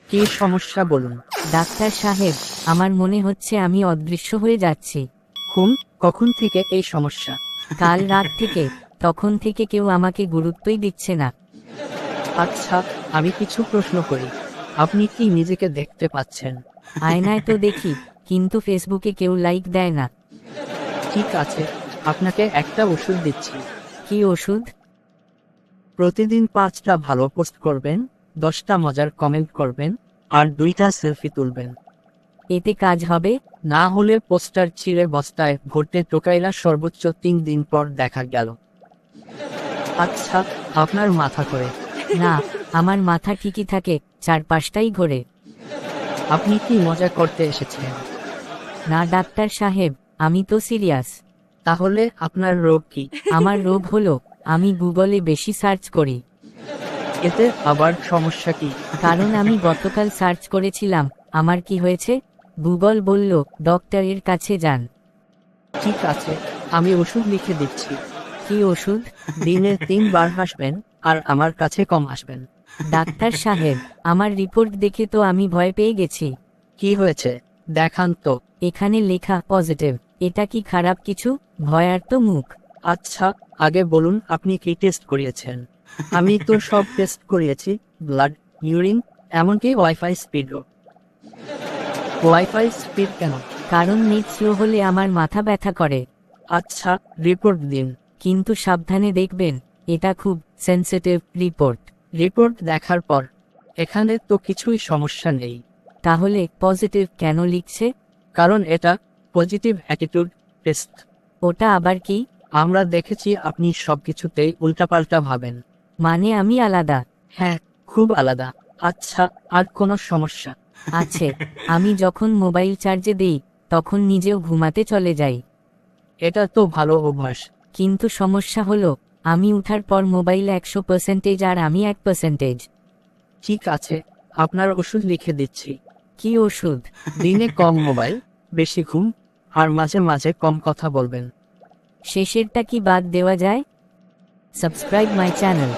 কি সমস্যা বলুন। ডাক্তার সাহেব, আমার মনে হচ্ছে আমি অদৃশ্য হয়ে যাচ্ছি। কখন থেকে এই সমস্যা? কাল রাত থেকে। তখন থেকে কেউ আমাকে গুরুত্বই দিচ্ছে না। আচ্ছা, আমি কিছু প্রশ্ন করি। আপনি কি নিজেকে দেখতে পাচ্ছেন? আয়নায় তো দেখি, কিন্তু ফেসবুকে কেউ লাইক দেয় না। ঠিক আছে, আপনাকে একটা ওষুধ দিচ্ছি। কি ওষুধ? প্রতিদিন 5টা ভালো পোস্ট করবেন, 10টা মজার কমেন্ট করবেন, আর 2টা সেলফি তুলবেন। এতে কাজ হবে? না হলে পোস্টার ছিঁড়ে বস্তায় ভরতে টোকাইলা সর্বোচ্চ 3 দিন পর দেখা গেল। আচ্ছা, আপনার মাথা করে। না, আমার মাথা ঠিকই থাকে, চারপাশটাই ঘোরে। আপনি কি মজা করতে এসেছেন? না ডাক্তার সাহেব, আমি তো সিরিয়াস। তাহলে আপনার রোগ কি? আমার রোগ হলো, আমি গুগলে বেশি সার্চ করি। এতে আবার সমস্যা কি? কারণ আমি গতকাল সার্চ করেছিলাম, আমার কি হয়েছে। গুগল বলল, ডক্টরের কাছে যান। ঠিক আছে, আমি ওষুধ লিখে দিচ্ছি। কি ওষুধ? দিনে 3 বার হাসবেন, আর আমার কাছে কম আসবেন। ডাক্তার সাহেব, আমার রিপোর্ট দেখে তো আমি ভয় পেয়ে গেছি। কি হয়েছে দেখান তো। এখানে লেখা পজিটিভ। এটা কি খারাপ কিছু? ভয়ার তো মুখ। আচ্ছা, আগে বলুন আপনি কি টেস্ট করিয়েছেন? আমি তো সব টেস্ট করিয়েছি, ব্লাড, ইউরিন, এমনকি ওয়াইফাই স্পিডও। ওয়াইফাই স্পিড কেন? কারণ নেট স্লো হলে আমার মাথা ব্যথা করে। আচ্ছা, রিপোর্ট দিন। কিন্তু সাবধানে দেখবেন, এটা খুব সেনসিটিভ রিপোর্ট। রিপোর্ট দেখার পর এখানে তো কিছুই সমস্যা নেই। তাহলে পজিটিভ কেন লিখছে? কারণ এটা পজিটিভ অ্যাটিটিউড টেস্ট। ওটা আবার কি? আমরা দেখেছি আপনি সবকিছুতেই উল্টাপাল্টা ভাবেন। মানে আমি আলাদা? হ্যাঁ, খুব আলাদা। আচ্ছা, আর কোনো সমস্যা? আছে। আমি যখন মোবাইল চার্জে দেই, তখন নিজেও ঘুমাতে চলে যাই। এটা তো ভালো অভ্যাস। কিন্তু সমস্যা হলো, আমি উঠার পর মোবাইল 100% আর আমি 1%। ঠিক আছে, আপনার ওষুধ লিখে দিচ্ছি। কি ওষুধ? দিনে কম মোবাইল, বেশি ঘুম, আর মাঝে মাঝে কম কথা বলবেন। শেষেরটা কি বাদ দেওয়া যায়? Subscribe my channel.